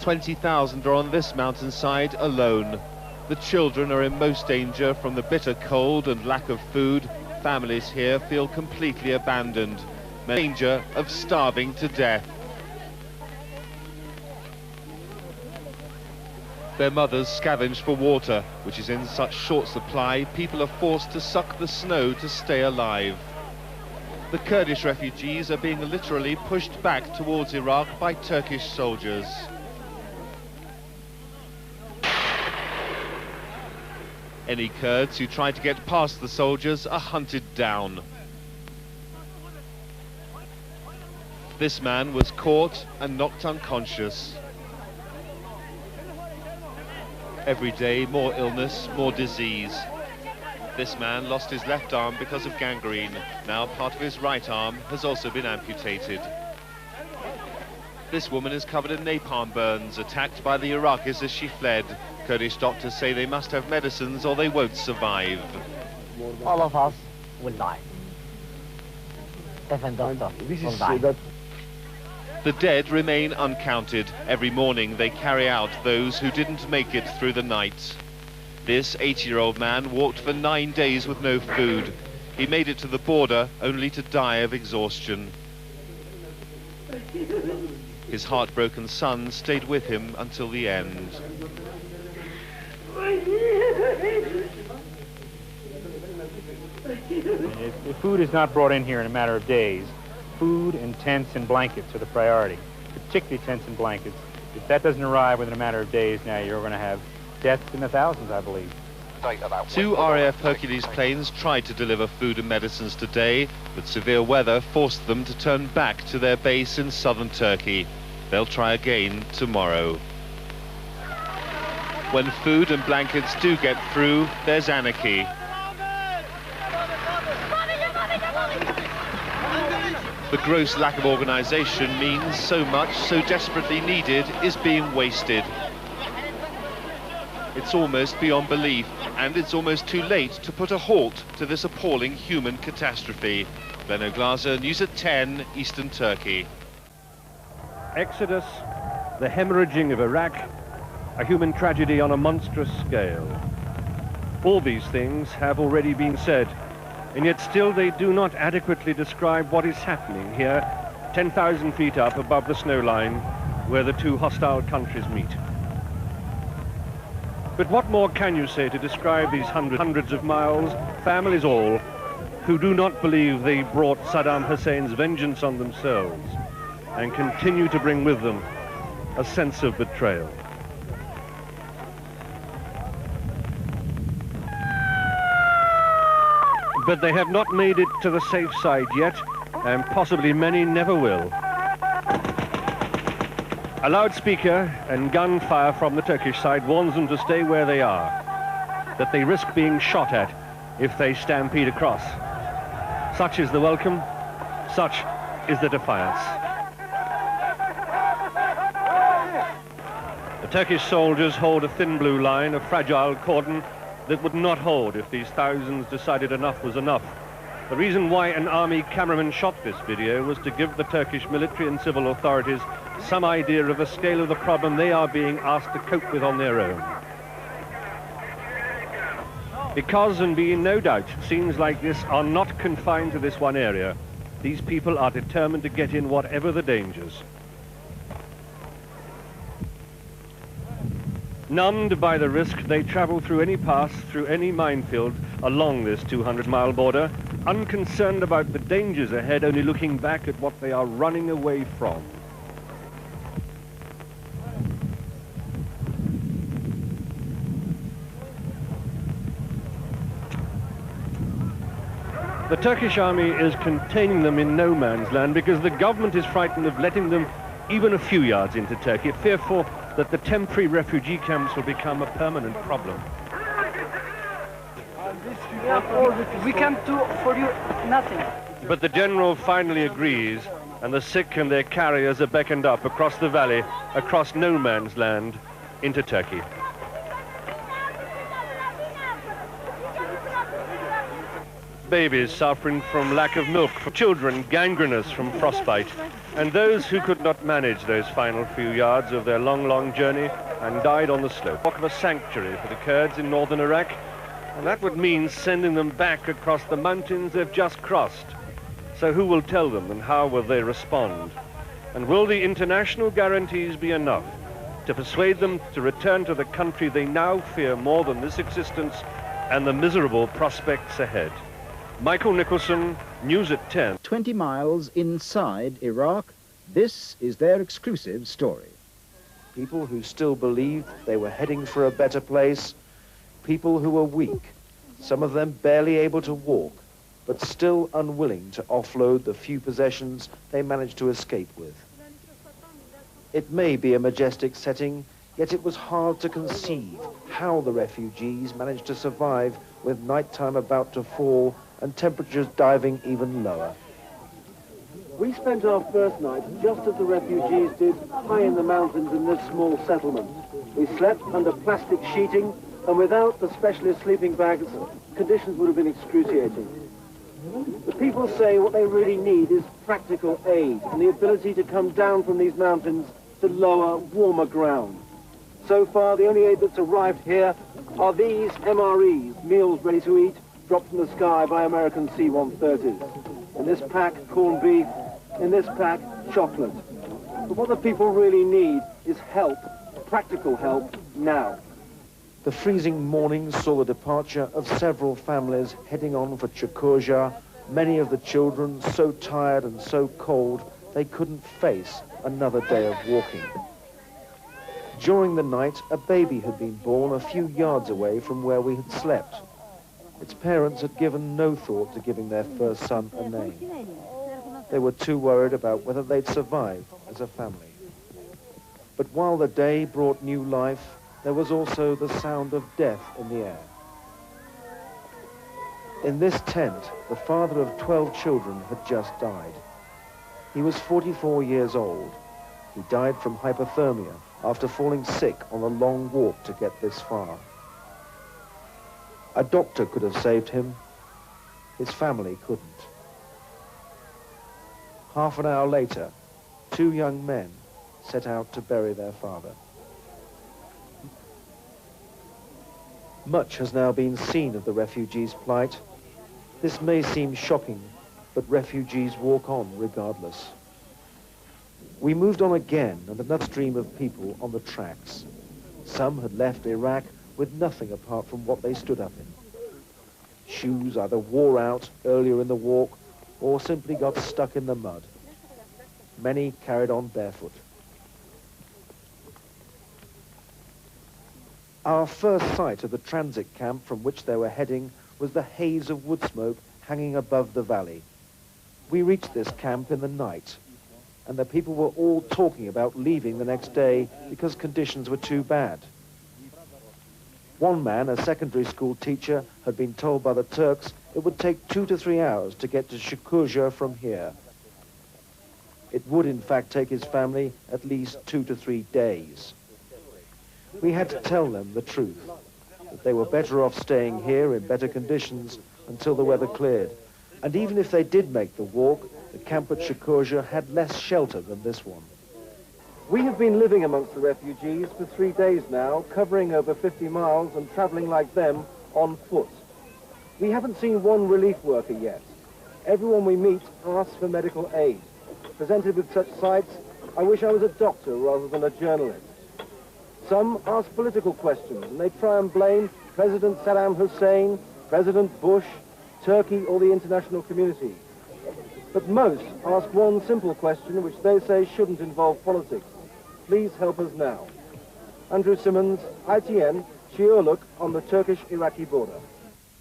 20,000 are on this mountainside alone. The children are in most danger from the bitter cold and lack of food. Families here feel completely abandoned, in danger of starving to death. Their mothers scavenge for water, which is in such short supply, people are forced to suck the snow to stay alive. The Kurdish refugees are being literally pushed back towards Iraq by Turkish soldiers. Any Kurds who try to get past the soldiers are hunted down. This man was caught and knocked unconscious. Every day, more illness, more disease. This man lost his left arm because of gangrene. Now part of his right arm has also been amputated. This woman is covered in napalm burns, attacked by the Iraqis as she fled. Kurdish doctors say they must have medicines or they won't survive. All of us will die. Even doctor will die. The dead remain uncounted. Every morning they carry out those who didn't make it through the night. This 80-year-old man walked for 9 days with no food. He made it to the border only to die of exhaustion. His heartbroken son stayed with him until the end. If food is not brought in here in a matter of days, food and tents and blankets are the priority, particularly tents and blankets. If that doesn't arrive within a matter of days, now you're going to have deaths in the thousands, I believe. 2 RAF Hercules planes tried to deliver food and medicines today, but severe weather forced them to turn back to their base in southern Turkey. They'll try again tomorrow. When food and blankets do get through, there's anarchy. The gross lack of organisation means so much so desperately needed is being wasted. It's almost beyond belief, and it's almost too late to put a halt to this appalling human catastrophe. Glen News at 10, Eastern Turkey. Exodus, the hemorrhaging of Iraq, a human tragedy on a monstrous scale. All these things have already been said, and yet still they do not adequately describe what is happening here, 10,000 feet up above the snow line, where the two hostile countries meet. But what more can you say to describe these hundreds of miles, families all, who do not believe they brought Saddam Hussein's vengeance on themselves and continue to bring with them a sense of betrayal? But they have not made it to the safe side yet, and possibly many never will. A loudspeaker and gunfire from the Turkish side warns them to stay where they are, that they risk being shot at if they stampede across. Such is the welcome, such is the defiance. The Turkish soldiers hold a thin blue line, a fragile cordon that would not hold if these thousands decided enough was enough. The reason why an army cameraman shot this video was to give the Turkish military and civil authorities some idea of the scale of the problem they are being asked to cope with on their own. Because, and be in no doubt, scenes like this are not confined to this one area. These people are determined to get in whatever the dangers. Numbed by the risk, they travel through any pass, through any minefield along this 200-mile border, unconcerned about the dangers ahead, only looking back at what they are running away from. The Turkish army is containing them in no man's land because the government is frightened of letting them even a few yards into Turkey, fearful that the temporary refugee camps will become a permanent problem. We can do for you nothing. But the general finally agrees, and the sick and their carriers are beckoned up across the valley, across no man's land, into Turkey. babies suffering from lack of milk, for children gangrenous from frostbite, and those who could not manage those final few yards of their long, long journey and died on the slope. Talk of a sanctuary for the Kurds in northern Iraq, and that would mean sending them back across the mountains they've just crossed. So who will tell them, and how will they respond? And will the international guarantees be enough to persuade them to return to the country they now fear more than this existence and the miserable prospects ahead? Michael Nicholson, News at 10. 20 miles inside Iraq, this is their exclusive story. People who still believed they were heading for a better place, people who were weak, some of them barely able to walk, but still unwilling to offload the few possessions they managed to escape with. It may be a majestic setting, yet it was hard to conceive how the refugees managed to survive with nighttime about to fall and temperatures diving even lower. We spent our first night just as the refugees did, high in the mountains in this small settlement. We slept under plastic sheeting, and without the specialist sleeping bags, conditions would have been excruciating. The people say what they really need is practical aid and the ability to come down from these mountains to lower, warmer ground. So far, the only aid that's arrived here are these MREs, meals ready to eat, dropped from the sky by American C-130s. In this pack, corned beef. In this pack, chocolate. But what the people really need is help, practical help, now. The freezing morning saw the departure of several families heading on for KcHy, many of the children so tired and so cold they couldn't face another day of walking. During the night, a baby had been born a few yards away from where we had slept. Its parents had given no thought to giving their first son a name. They were too worried about whether they'd survive as a family. But while the day brought new life, there was also the sound of death in the air. In this tent, the father of 12 children had just died. He was 44 years old. He died from hypothermia after falling sick on a long walk to get this far. A doctor could have saved him. His family couldn't. Half an hour later, 2 young men set out to bury their father. Much has now been seen of the refugees' plight. This may seem shocking, but refugees walk on regardless. We moved on again, and another stream of people on the tracks. Some had left Iraq with nothing apart from what they stood up in. Shoes either wore out earlier in the walk or simply got stuck in the mud. Many carried on barefoot. Our first sight of the transit camp from which they were heading was the haze of wood smoke hanging above the valley. We reached this camp in the night, and the people were all talking about leaving the next day because conditions were too bad. One man, a secondary school teacher, had been told by the Turks it would take 2 to 3 hours to get to KcHy from here. It would in fact take his family at least 2 to 3 days. We had to tell them the truth, that they were better off staying here in better conditions until the weather cleared. And even if they did make the walk, the camp at KcHy had less shelter than this one. We have been living amongst the refugees for 3 days now, covering over 50 miles and traveling like them on foot. We haven't seen one relief worker yet. Everyone we meet asks for medical aid. Presented with such sights, I wish I was a doctor rather than a journalist. Some ask political questions, and they try and blame President Saddam Hussein, President Bush, Turkey, or the international community. But most ask one simple question which they say shouldn't involve politics. Please help us now. Andrew Simmons, ITN, Shioluk on the Turkish-Iraqi border.